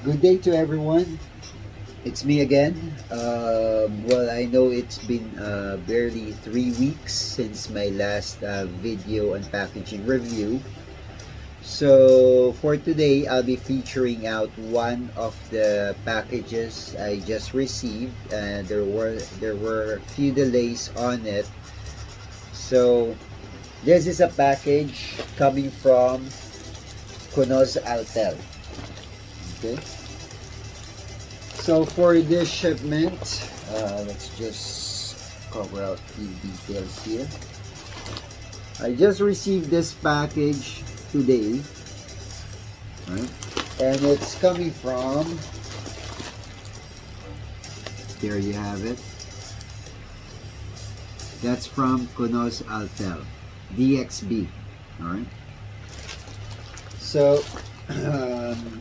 Good day to everyone. It's me again. Well, I know it's been barely 3 weeks since my last video unpackaging review. So for today, I'll be featuring out one of the packages I just received, and there were a few delays on it. So this is a package coming from Kunooz Altel. Okay. So for this shipment, let's just cover out the details here. I just received this package today, right? And it's coming from, there you have it. That's from Kunooz Altel, DXB, all right? So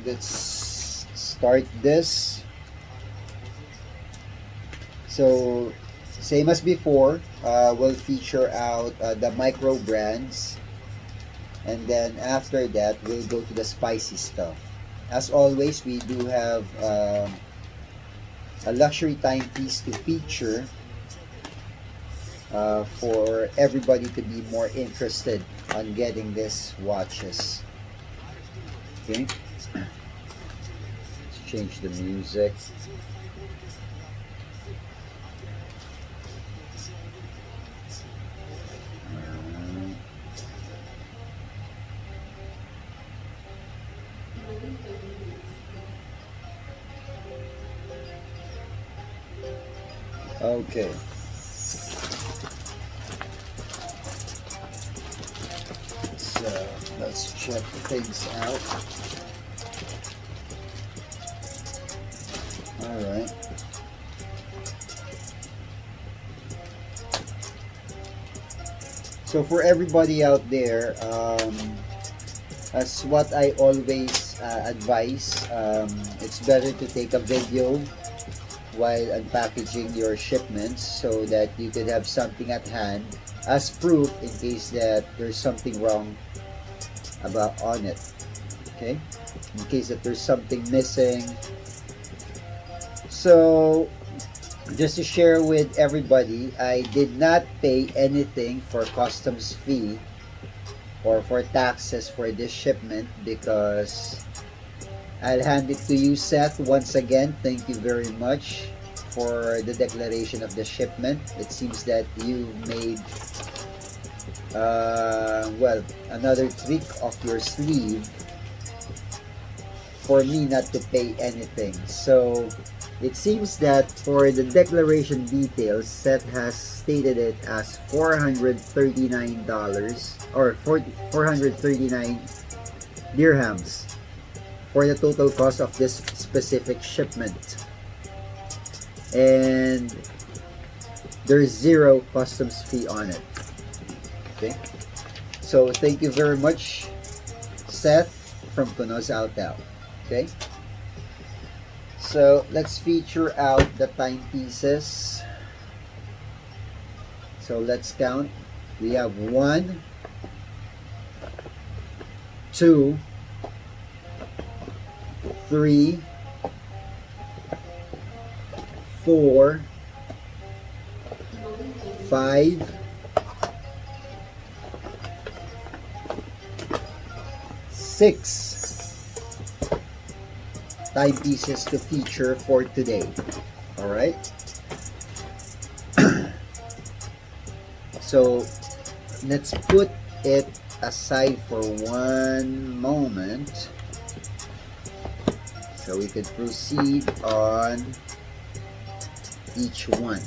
let's start this. So, same as before, we'll feature out the micro brands, and then after that, we'll go to the spicy stuff. As always, we do have a luxury timepiece to feature for everybody to be more interested on getting these watches. Okay, let's change the music. Okay. So let's check things out. All right. So for everybody out there, as what I always advise, it's better to take a video while unpackaging your shipments so that you could have something at hand as proof in case that there's something wrong about on it. Okay, in case that there's something missing. So just to share with everybody, I did not pay anything for customs fee or for taxes for this shipment because I'll hand it to you, Seth. Once again, thank you very much for the declaration of the shipment. It seems that you made well, another trick of your sleeve for me not to pay anything. So it seems that for the declaration details, Seth has stated it as $439 or 439 dirhams for the total cost of this specific shipment, and there's zero customs fee on it. Okay, so thank you very much, Seth from Kunooz Altel. Okay, so let's feature out the timepieces. So let's count. We have 1, 2, 3, 4, 5, 6 timepieces to feature for today. All right. So let's put it aside for one moment so we could proceed on each one.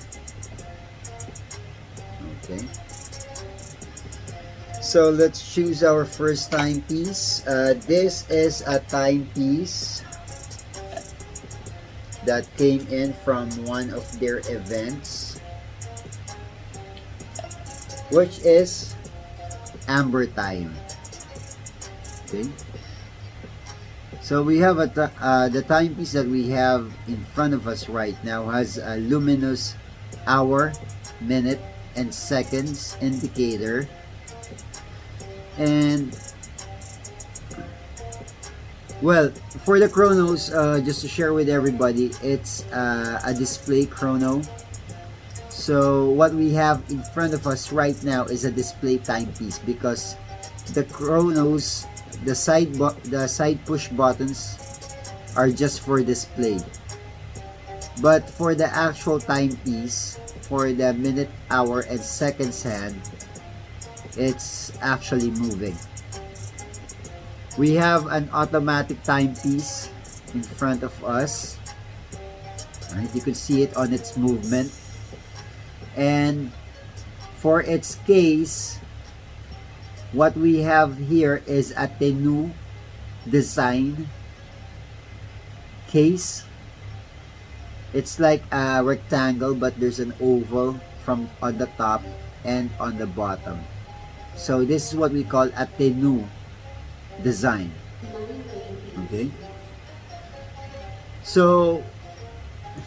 Okay, so let's choose our first timepiece. This is a timepiece that came in from one of their events, which is Amber Time. Okay, so we have the timepiece that we have in front of us right now has a luminous hour, minute, and seconds indicator, and Well, for the chronos, just to share with everybody, it's a display chrono. So what we have in front of us right now is a display timepiece, because the chronos, the side push buttons are just for display. But for the actual timepiece, for the minute, hour, and seconds hand, it's actually moving. We have an automatic timepiece in front of us. Right? You can see it on its movement. And for its case, what we have here is a Kunooz design case. It's like a rectangle, but there's an oval from on the top and on the bottom. So this is what we call a Kunooz design. Okay. So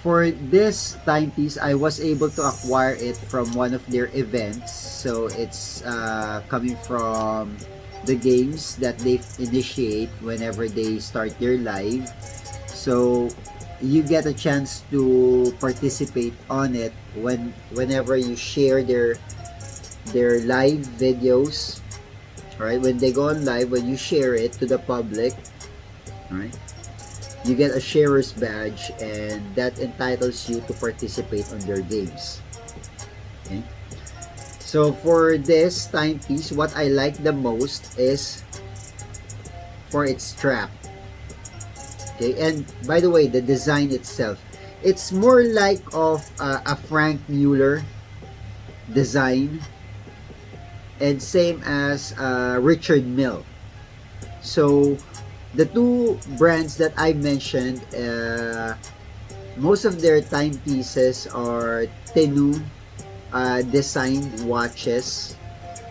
for this timepiece, I was able to acquire it from one of their events. So it's coming from the games that they initiate whenever they start their live. So you get a chance to participate on it whenever you share their live videos. All right, when they go on live, when you share it to the public, all right, you get a sharer's badge, and that entitles you to participate on their games. Okay. So for this timepiece, what I like the most is for its strap. Okay, and by the way, the design itself, it's more like of a Frank Mueller design, and same as Richard Mille. So the two brands that I mentioned, most of their timepieces are Kunooz designed watches.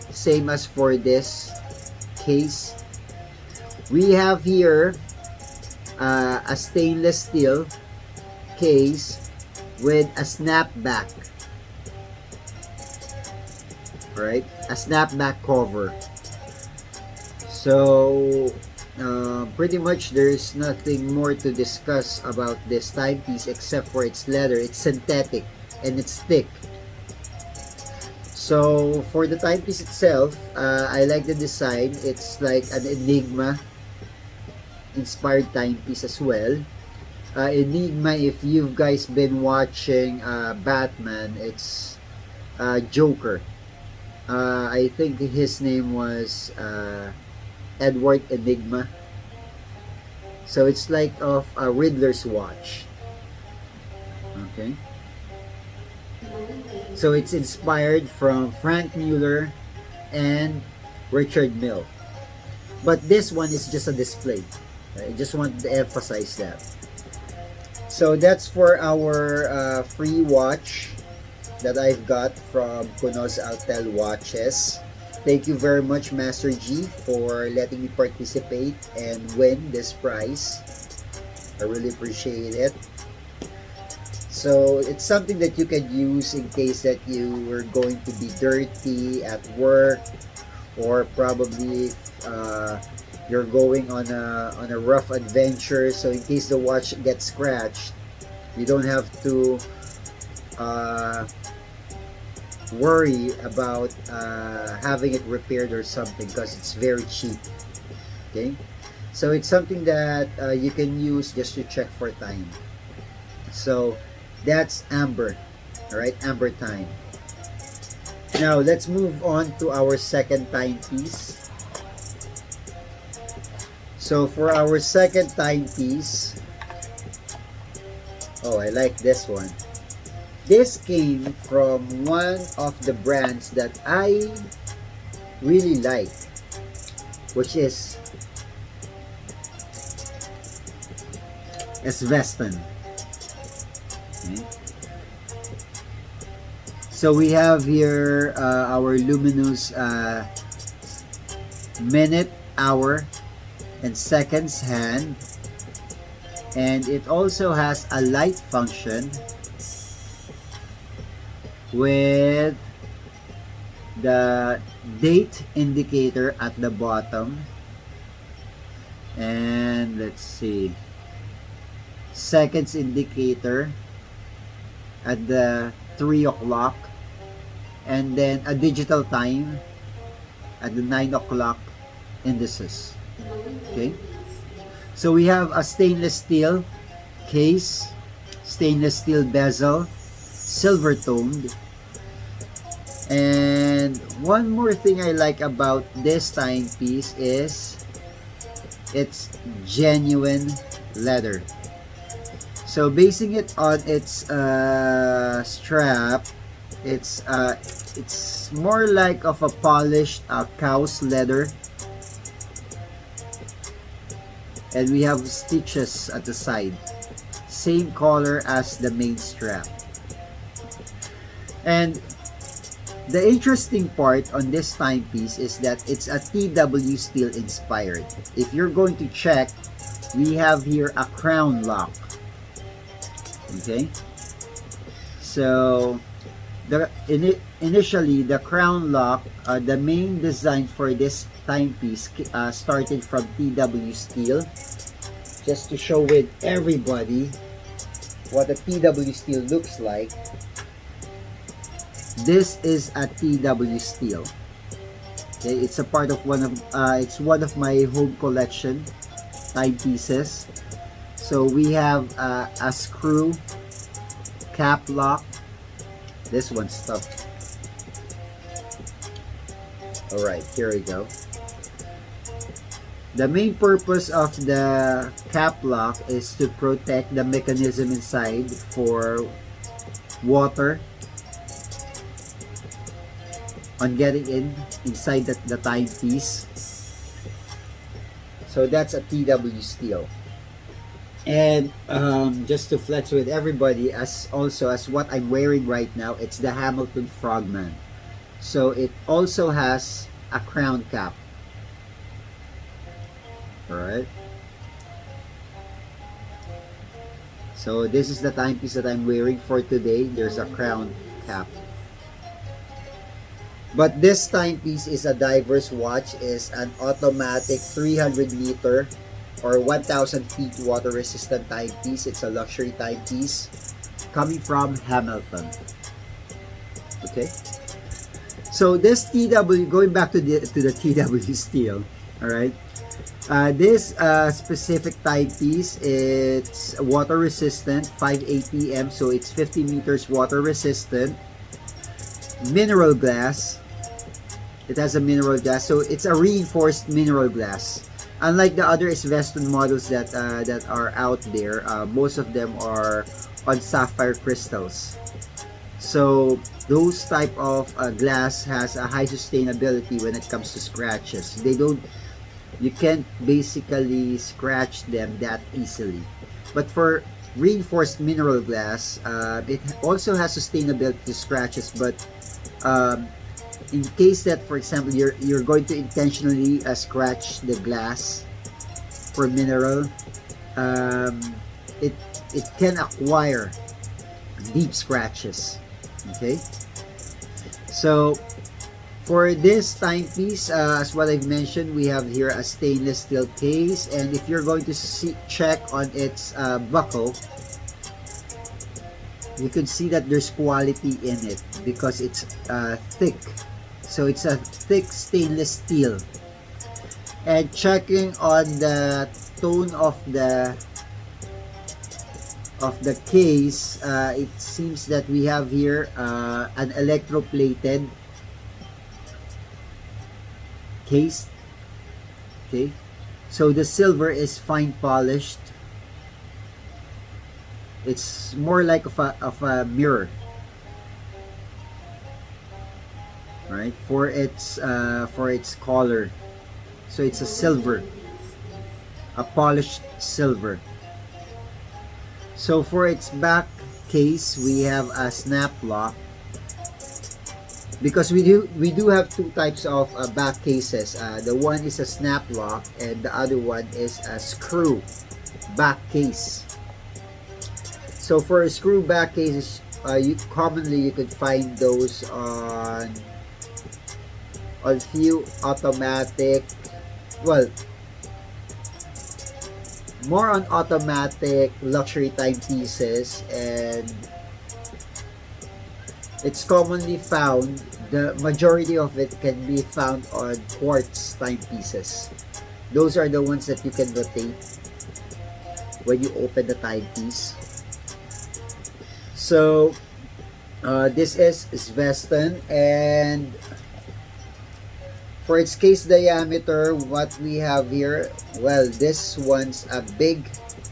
Same as for this case. We have here a stainless steel case with a snapback. Right? A snapback cover. So pretty much there's nothing more to discuss about this timepiece except for its leather. It's synthetic and it's thick. So for the timepiece itself, I like the design. It's like an Enigma inspired timepiece as well. Enigma, if you've guys been watching Batman, it's Joker. I think his name was Edward Enigma. So it's like of a Riddler's watch. Okay. So it's inspired from Frank Mueller and Richard Mille. But this one is just a display. I just want to emphasize that. So that's for our free watch that I've got from Kunooz Altel Watches. Thank you very much, Master G, for letting me participate and win this prize. I really appreciate it. So it's something that you can use in case that you were going to be dirty at work, or probably you're going on a rough adventure. So in case the watch gets scratched, you don't have to worry about having it repaired or something, because it's very cheap. Okay, so it's something that you can use just to check for time. So that's amber. All right, amber time. Now let's move on to our second timepiece. So for our second timepiece, oh, I like this one. This came from one of the brands that I really like, which is SVESTON. Okay. So we have here our luminous minute, hour, and seconds hand, and it also has a light function with the date indicator at the bottom, And let's see, seconds indicator at the 3 o'clock, and then a digital time at the 9 o'clock indices. Okay, so we have a stainless steel case, stainless steel bezel, silver toned. And one more thing I like about this timepiece is it's genuine leather. So basing it on its strap, it's more like of a polished cow's leather, and we have stitches at the side, same color as the main strap. And the interesting part on this timepiece is that it's a TW steel inspired. If you're going to check, we have here a crown lock. Okay, so initially the crown lock, the main design for this timepiece started from TW steel. Just to show with everybody what a TW steel looks like, this is a TW steel. Okay, it's a part of it's one of my home collection timepieces. So we have a screw cap lock. This one's tough. Alright, here we go. The main purpose of the cap lock is to protect the mechanism inside for water on getting inside the timepiece. So that's a TW steel. And just to flex with everybody, as what I'm wearing right now, it's the Hamilton Frogman. So it also has a crown cap. Alright. So this is the timepiece that I'm wearing for today. There's a crown cap. But this timepiece is a diverse watch, is an automatic 300 meter or 1,000 feet water resistant timepiece. It's a luxury timepiece coming from Hamilton. Okay, so this TW, going back to the TW steel, all right. This specific timepiece, it's water resistant, 5 ATM, so it's 50 meters water resistant. Mineral glass. It has a mineral glass, so it's a reinforced mineral glass. Unlike the other SVESTON models that are out there, most of them are on sapphire crystals. So those type of glass has a high sustainability when it comes to scratches. You can't basically scratch them that easily. But for reinforced mineral glass, it also has sustainability to scratches, but in case that, for example, you're going to intentionally scratch the glass for mineral, it can acquire deep scratches. Okay, so for this timepiece, as what I've mentioned, we have here a stainless steel case, and if you're going to check on its buckle, you can see that there's quality in it because it's thick. So it's a thick stainless steel. And checking on the tone of the case, it seems that we have here an electroplated case. Okay, so the silver is fine polished. It's more like of a mirror. Right, for its color, so it's a silver, a polished silver. So for its back case, we have a snap lock, because we do have two types of back cases. The one is a snap lock, and the other one is a screw back case. So for a screw back cases, commonly you could find those on few automatic, well, more on automatic luxury timepieces, and it's commonly found, the majority of it can be found on quartz timepieces. Those are the ones that you can rotate when you open the timepiece. So this is SVESTON, and for its case diameter, what we have here, well, this one's a big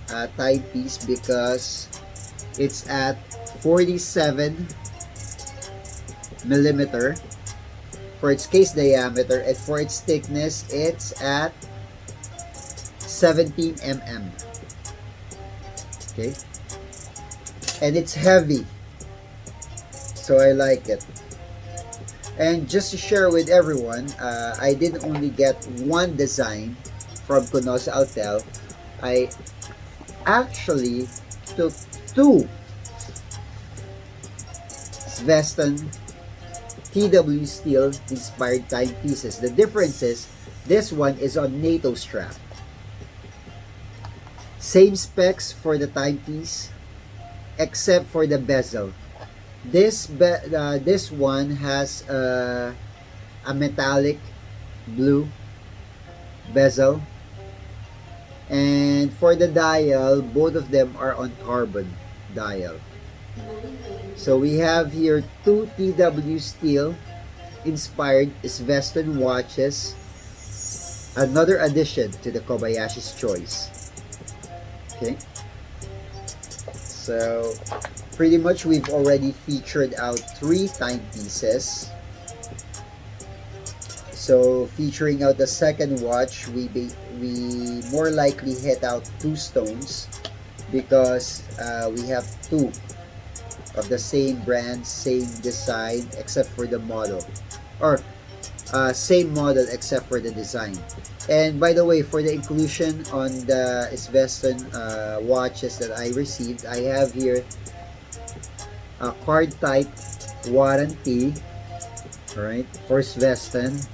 timepiece because it's at 47 millimeter for its case diameter, and for its thickness, it's at 17 mm. Okay, and it's heavy, so I like it. And just to share with everyone, I didn't only get one design from Kunooz Thel. I actually took two SVESTON TW steel inspired timepieces. The difference is this one is on NATO strap. Same specs for the timepiece except for the bezel. This one has a metallic blue bezel, and for the dial, both of them are on carbon dial. So we have here two TW steel inspired SVESTON watches, another addition to the Kobayashi's choice. Okay, so pretty much we've already featured out 3 timepieces. So featuring out the second watch, we more likely hit out 2 stones because we have 2 of the same brand, same design, except for the model, or same model except for the design. And by the way, for the inclusion on the SVESTON watches that I received, I have here a card type warranty, right, for SVESTON,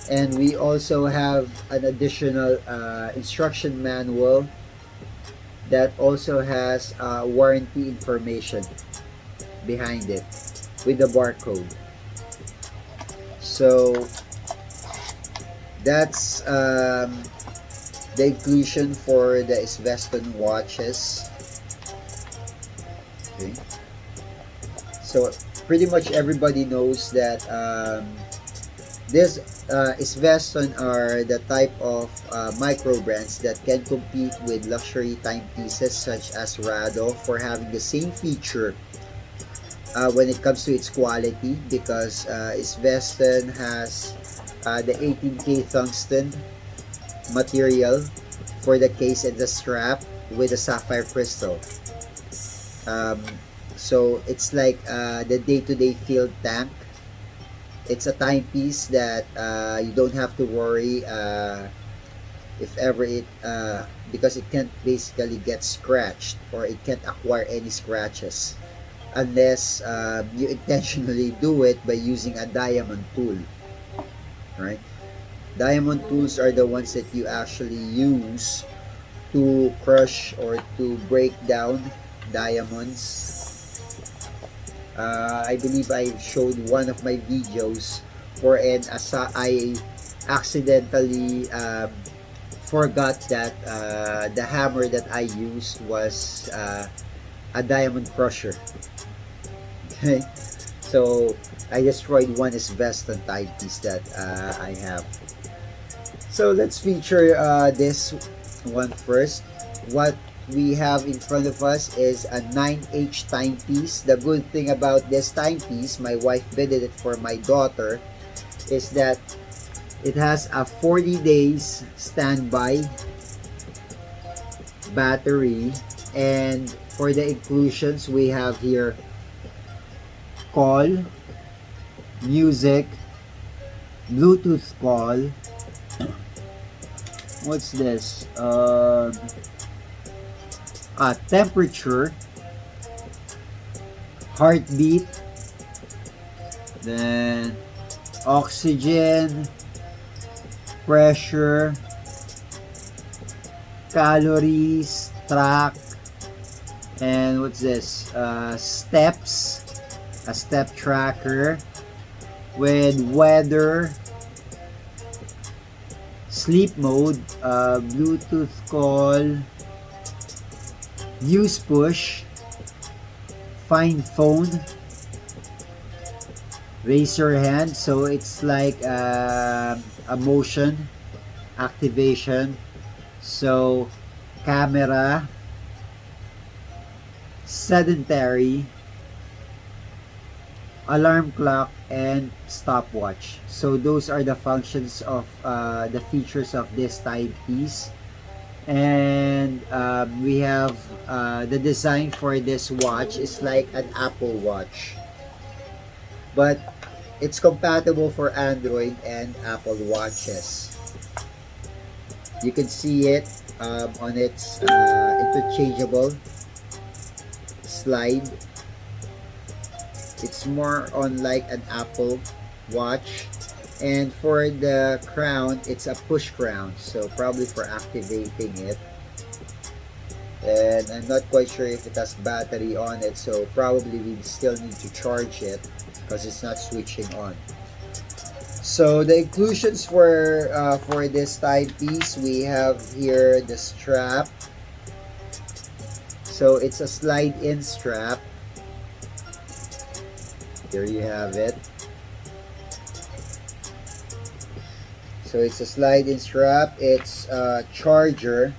and we also have an additional instruction manual that also has warranty information behind it with the barcode. So that's the inclusion for the SVESTON watches. Okay, so pretty much everybody knows that this SVESTON are the type of micro brands that can compete with luxury timepieces such as Rado for having the same feature when it comes to its quality, because SVESTON has the 18K tungsten material for the case and the strap with a sapphire crystal. So it's like the day-to-day field tank. It's a timepiece that you don't have to worry if ever it because it can't basically get scratched, or it can't acquire any scratches unless you intentionally do it by using a diamond tool, right? Diamond tools are the ones that you actually use to crush or to break down diamonds. I believe I showed one of my videos wherein I accidentally forgot that the hammer that I used was a diamond crusher. Okay, so I destroyed one SVESTON timepiece that I have. So let's feature this one first. What we have in front of us is a 9H timepiece. The good thing about this timepiece, my wife bidded it for my daughter, is that it has a 40 days standby battery, and for the inclusions we have here call, music, Bluetooth call, what's this, temperature, heartbeat, then oxygen, pressure, calories, track, and what's this? Steps, a step tracker with weather, sleep mode, Bluetooth call, news push, find phone, raise your hand. So it's like a motion activation. So camera, sedentary, alarm clock, and stopwatch. So those are the functions of the features of this timepiece. And we have the design for this watch is like an Apple Watch, but it's compatible for Android and Apple Watches. You can see it on its interchangeable slide. It's more on like an Apple Watch, and for the crown, it's a push crown, so probably for activating it. And I'm not quite sure if it has battery on it, so probably we still need to charge it because it's not switching on. So the inclusions for this timepiece, we have here the strap. So it's a slide-in strap. There you have it. So it's a slide-in strap. It's a charger.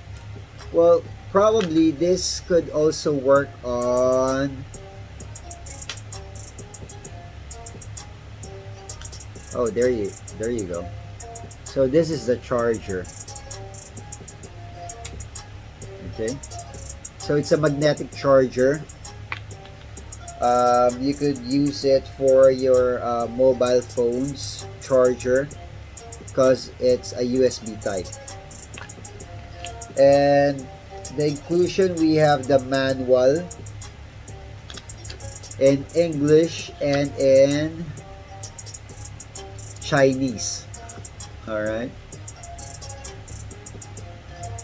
Well, probably this could also work on... Oh, there you go. So this is the charger. Okay. So it's a magnetic charger. You could use it for your mobile phone's charger because it's a USB type. And the inclusion, we have the manual in English and in Chinese. All right.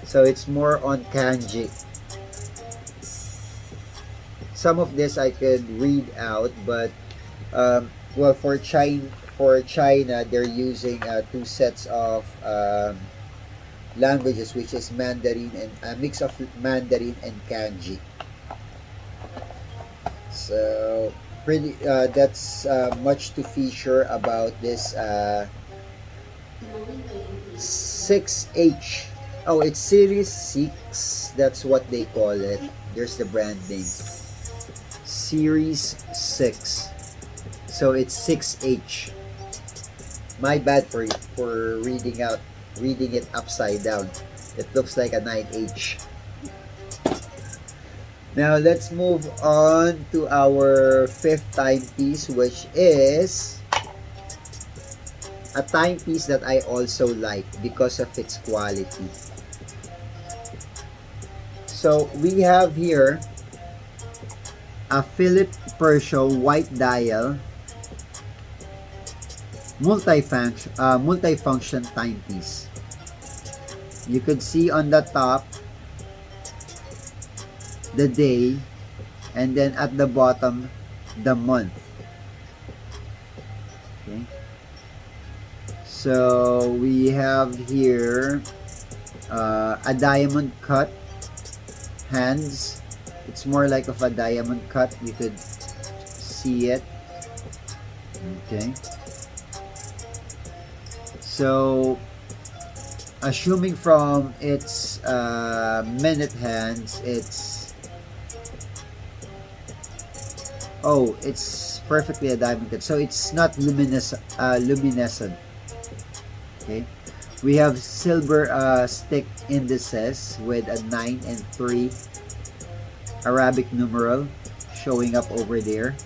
So it's more on kanji. Some of this I could read out, but well, for China, they're using two sets of languages, which is Mandarin and a mix of Mandarin and kanji. So pretty that's much to feature about this 6H. Oh, it's Series 6. That's what they call it. There's the brand name. Series 6. So it's 6H. My bad for reading it upside down. It looks like a 9H. Now let's move on to our fifth timepiece, which is a timepiece that I also like because of its quality. So we have here a PERSIO white dial multifunction timepiece. You could see on the top the day, and then at the bottom the month. Okay. So we have here a diamond cut hands. It's more like of a diamond cut. You could see it. Okay. So assuming from its minute hands, it's perfectly a diamond cut. So it's not luminescent. Okay. We have silver stick indices with a 9 and 3 Arabic numeral showing up over there.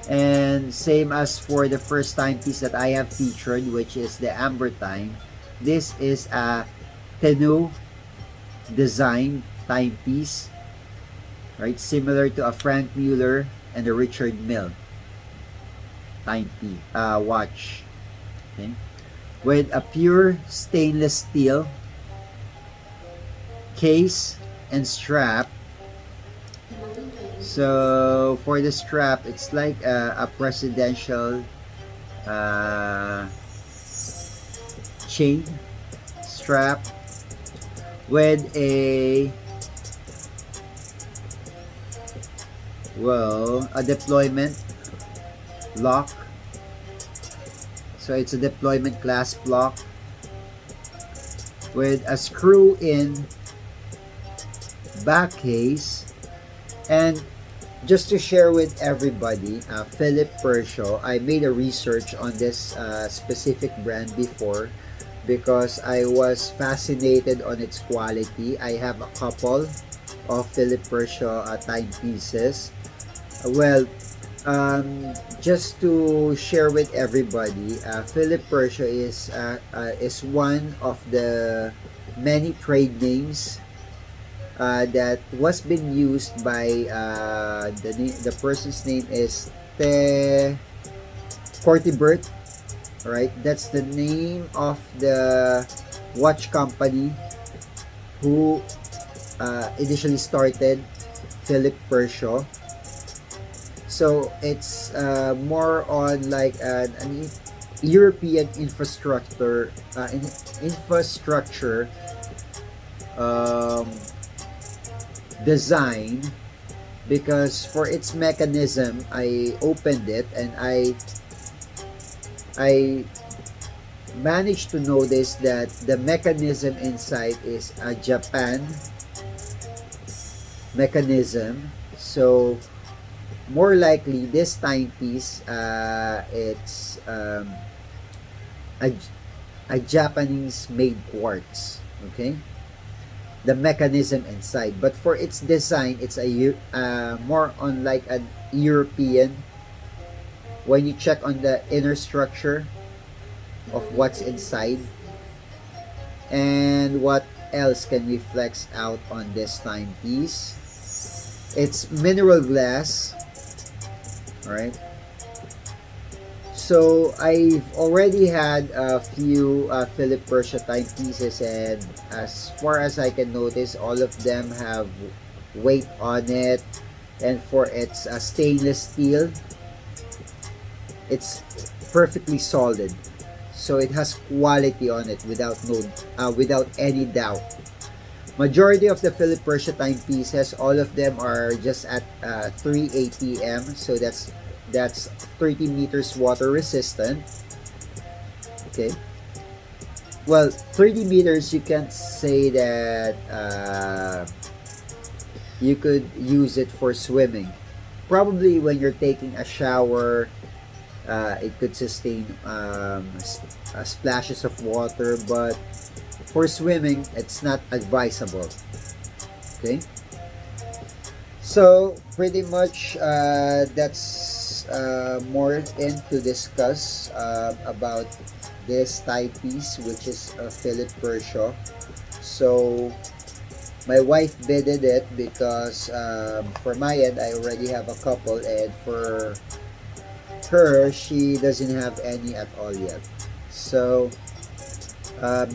And same as for the first timepiece that I have featured, which is the Amber Time. This is a Kunooz design timepiece, right? Similar to a Frank Mueller and a Richard Mille timepiece watch. Okay. With a pure stainless steel case and strap. So for the strap, it's like a presidential chain strap with a deployment lock. So it's a deployment clasp lock with a screw in back case. And just to share with everybody, Philip PERSIO, I made a research on this specific brand before because I was fascinated on its quality. I have a couple of Philip PERSIO timepieces. Well, just to share with everybody, Philip PERSIO is one of the many trade names that was been used by the person's name is Cortibert, right? That's the name of the watch company who initially started Philip PERSIO. So it's more on like an European infrastructure design, because for its mechanism, I opened it and I managed to notice that the mechanism inside is a Japan mechanism. So more likely this timepiece, it's a Japanese made quartz, okay, the mechanism inside. But for its design, it's a more on like an European. When you check on the inner structure of what's inside, and what else can we flex out on this timepiece, it's mineral glass. All right, so I've already had a few Philip PERSIO timepieces, and as far as I can notice, all of them have weight on it. And for its stainless steel, it's perfectly solid, so it has quality on it without any doubt. Majority of the Philip PERSIO timepieces, all of them are just at 3 ATM, so that's 30 meters water resistant. Okay, well, 30 meters, you can't say that you could use it for swimming. Probably when you're taking a shower, it could sustain splashes of water, but for swimming, it's not advisable. Okay, so pretty much that's more in to discuss about this timepiece, which is a Philip PERSIO. So my wife bidded it because for my end, I already have a couple, and for her, she doesn't have any at all yet. So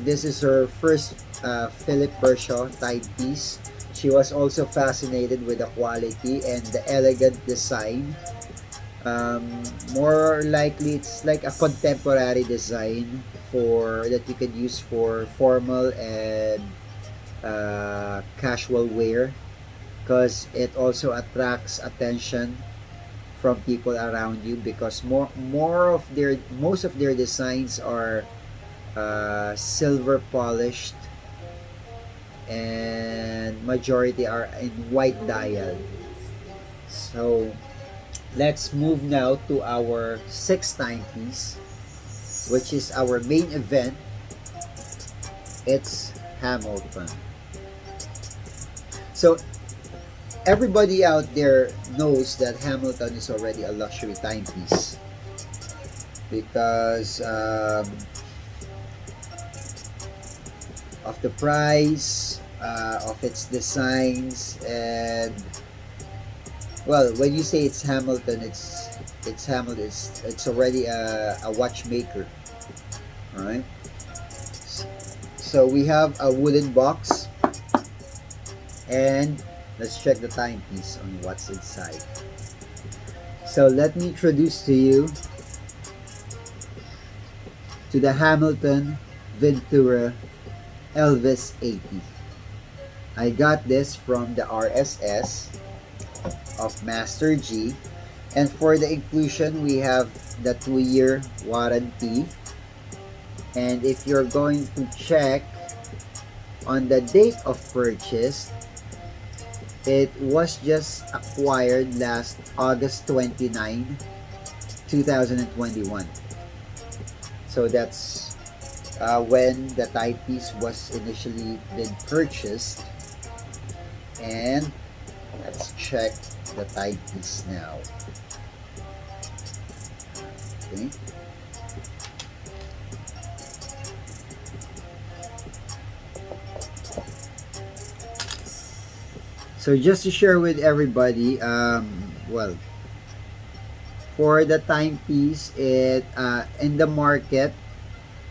this is her first Philip PERSIO timepiece. She was also fascinated with the quality and the elegant design. More likely, it's like a contemporary design for that you could use for formal and casual wear, because it also attracts attention from people around you, because most of their designs are silver polished, and majority are in white dial. So let's move now to our sixth timepiece, which is our main event. It's Hamilton. So everybody out there knows that Hamilton is already a luxury timepiece, because of the price, of its designs, and well, when you say it's Hamilton, it's Hamilton. It's already a watchmaker. All right. So we have a wooden box. And let's check the timepiece on what's inside. So let me introduce to you to the Hamilton VENTURA Elvis 80. I got this from the RSS of Master G, and for the inclusion we have the 2-year warranty. And if you're going to check on the date of purchase, it was just acquired last August 29, 2021. So that's when the timepiece was initially been purchased. And let's check the timepiece now. Okay. So just to share with everybody, well, for the timepiece, it in the market,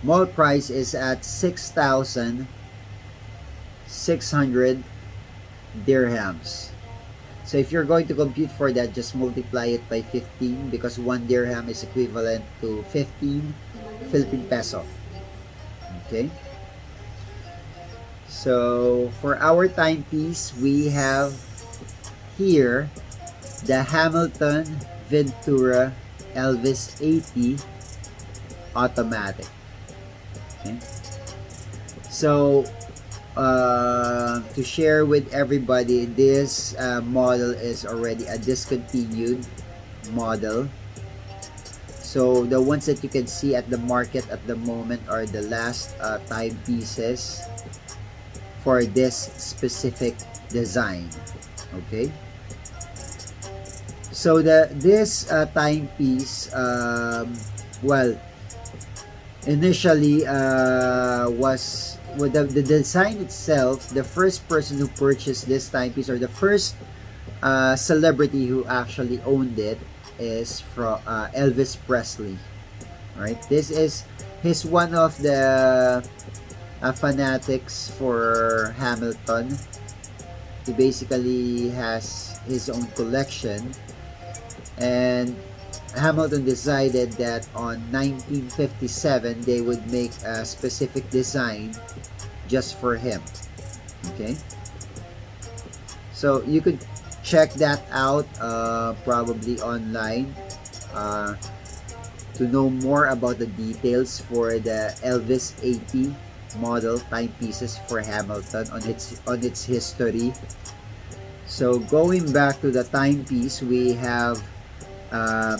mall price is at 6,600 dirhams. So if you're going to compute for that, just multiply it by 15 because 1 dirham is equivalent to 15 Philippine peso. Okay. So for our timepiece, we have here the Hamilton VENTURA Elvis 80 automatic. Okay. So to share with everybody, this model is already a discontinued model. So the ones that you can see at the market at the moment are the last timepieces for this specific design. Okay. So this timepiece, well, initially was with the design itself. The first person who purchased this timepiece, or the first celebrity who actually owned it, is from Elvis Presley. Right. This is he's one of the fanatics for Hamilton. He basically has his own collection, and Hamilton decided that on 1957 they would make a specific design just for him. Okay, so you could check that out probably online to know more about the details for the Elvis 80 model timepieces for Hamilton on its history. So going back to the timepiece, we have a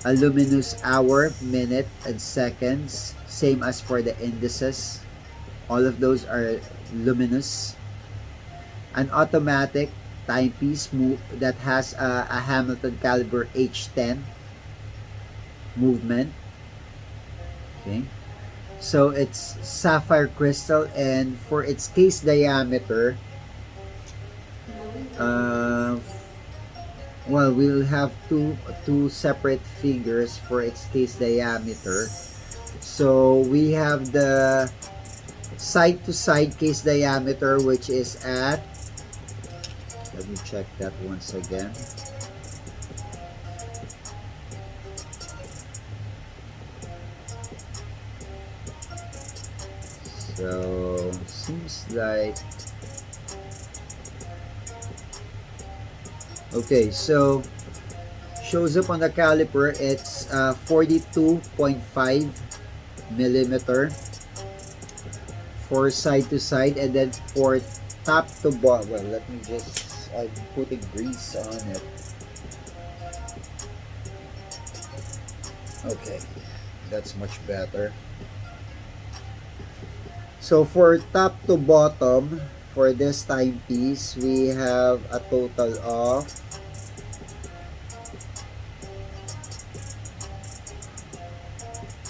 luminous hour, minute, and seconds, same as for the indices. All of those are luminous. An automatic timepiece that has a Hamilton caliber H10 movement. Okay. So it's sapphire crystal, and for its case diameter, well, we'll have two separate figures for its case diameter. So we have the side to side case diameter, which is at, let me check that once again. So seems like, okay, so shows up on the caliper, it's 42.5 millimeter for side to side, and then for top to bottom, well, let me just, I'm putting grease on it. Okay, that's much better. So for top to bottom, for this timepiece, we have a total of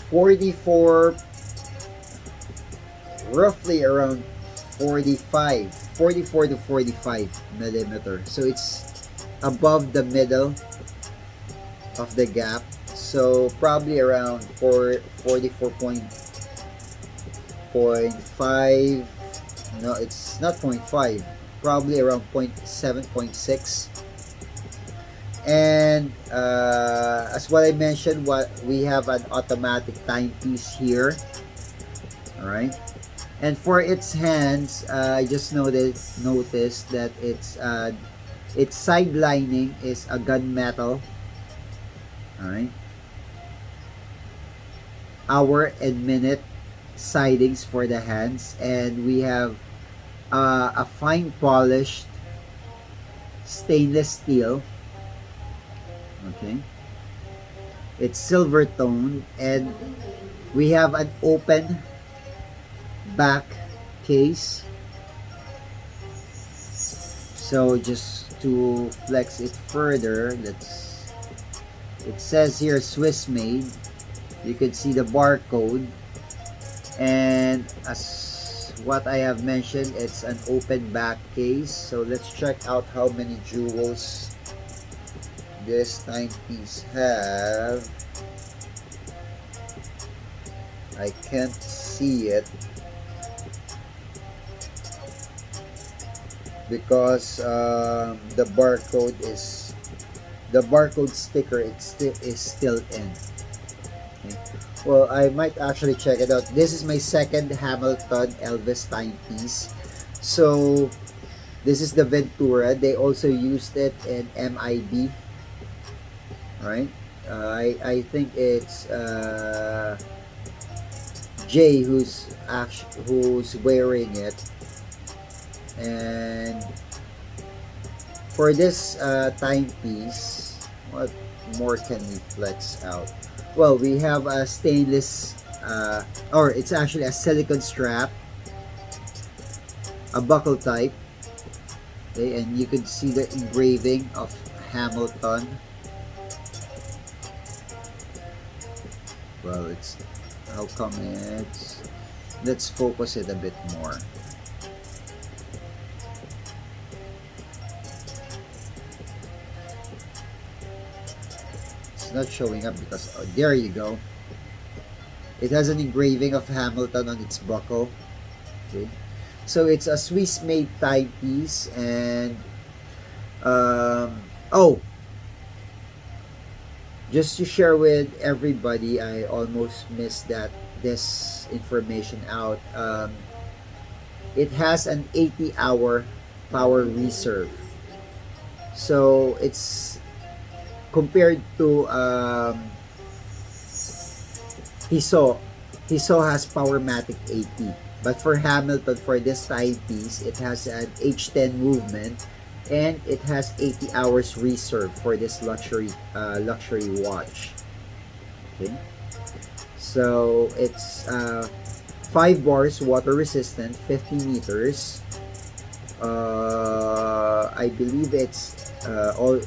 44, roughly around 44 to 45 millimeter. So it's above the middle of the gap. So probably around 44.5. No, it's not 0.5. probably around 0.7, 0.6. And as what I mentioned, what we have an automatic timepiece here. All right. And for its hands, I just noticed that its side lining is a gunmetal. All right. Hour and minute sidings for the hands, and we have a fine polished stainless steel. Okay. It's silver toned, and we have an open back case. So just to flex it further, it says here Swiss made. You can see the barcode, and as what I have mentioned, it's an open back case. So let's check out how many jewels this timepiece have. I can't see it because the barcode sticker is still in. Okay. Well, I might actually check it out. This is my second Hamilton Elvis timepiece. So this is the Ventura. They also used it in MIB. Right? I think it's Jay who's wearing it. And for this timepiece, what more can we flex out? Well, we have a stainless, or it's actually a silicone strap, a buckle type. Okay, and you can see the engraving of Hamilton. Well, it's how come it's. Let's focus it a bit more. Not showing up because there you go. It has an engraving of Hamilton on its buckle. Okay, so it's a Swiss made timepiece. And oh, just to share with everybody, I almost missed this information out. It has an 80-hour power reserve, so it's compared to Tissot. Tissot has Powermatic 80, but for Hamilton, for this timepiece, it has an H10 movement, and it has 80 hours reserve for this luxury watch. Okay, so it's 5 bars, water resistant, 50 meters. I believe it's all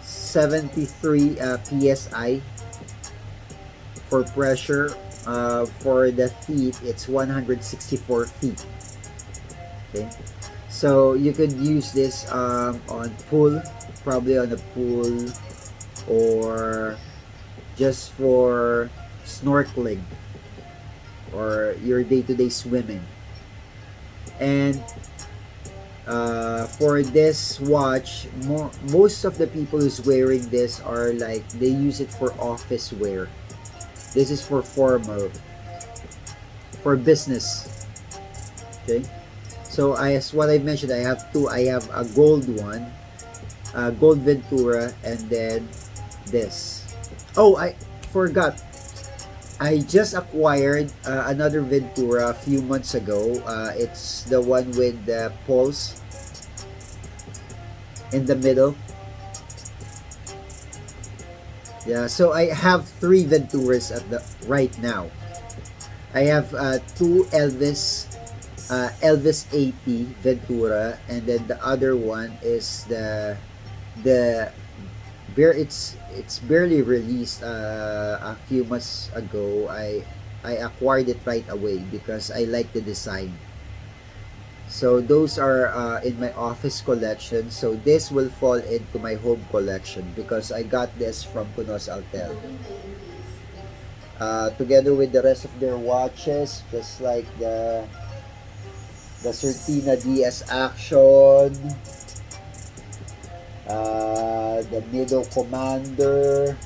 73 psi for pressure. For the feet, it's 164 feet. Okay, so you could use this on pool, probably on a pool, or just for snorkeling or your day-to-day swimming. And for this watch, most of the people who's wearing this are like, they use it for office wear. This is for formal, for business. Okay, so as what I mentioned, I have two. I have a gold one, gold Ventura, and then this. Oh, I forgot. I just acquired another Ventura a few months ago. It's the one with the pulse in the middle. Yeah, so I have 3 Venturas at the right now. I have 2 Elvis 80 Ventura, and then the other one is it's barely released a few months ago. I acquired it right away because I like the design. So those are in my office collection. So this will fall into my home collection because I got this from Kunooz Thel. Together with the rest of their watches, just like the the Certina DS Action, the Middle Commander.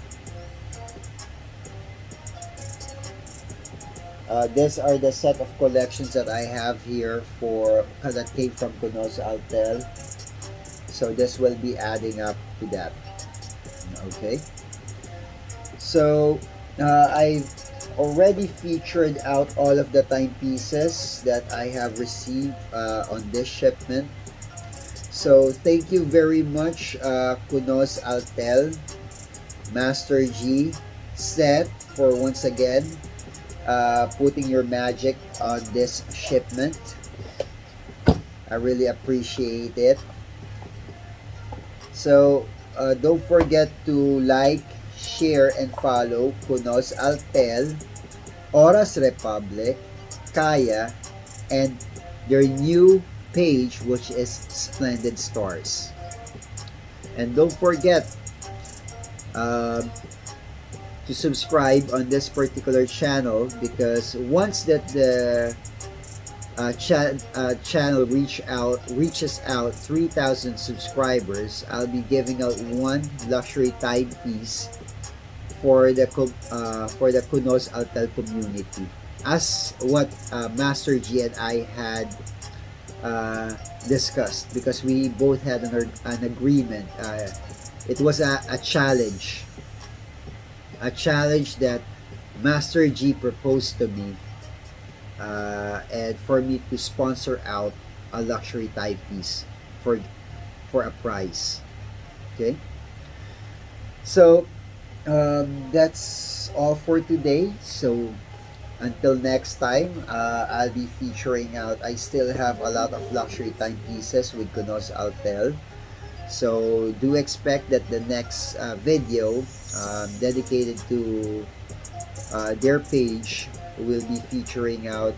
These are the set of collections that I have here for that came from Kunooz Altel. So this will be adding up to that. Okay. So I've already featured out all of the timepieces that I have received on this shipment. So thank you very much, Kunooz Altel, Master G, Seth, for once again putting your magic on this shipment. I really appreciate it. So don't forget to like, share, and follow Kunooz Altel, Oras Republic, Kaya, and their new page, which is Splendid Stars. And don't forget to subscribe on this particular channel, because once that the channel reaches out 3,000 subscribers, I'll be giving out one luxury timepiece for the Kunooz Altel community, as what Master G and I had discussed, because we both had an agreement. It was a challenge that Master G proposed to me, and for me to sponsor out a luxury timepiece for a price. Okay, so that's all for today. So until next time, I'll be featuring out. I still have a lot of luxury timepieces with Kunooz Altel. So do expect that the next video dedicated to their page will be featuring out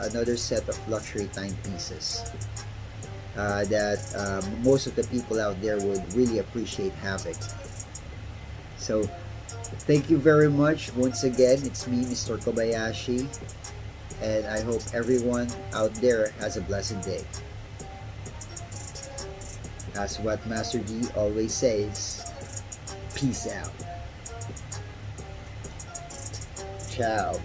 another set of luxury timepieces that most of the people out there would really appreciate having. So thank you very much once again. It's me, Mr. Kobayashi, and I hope everyone out there has a blessed day. As what Master G always says, peace out. Ciao.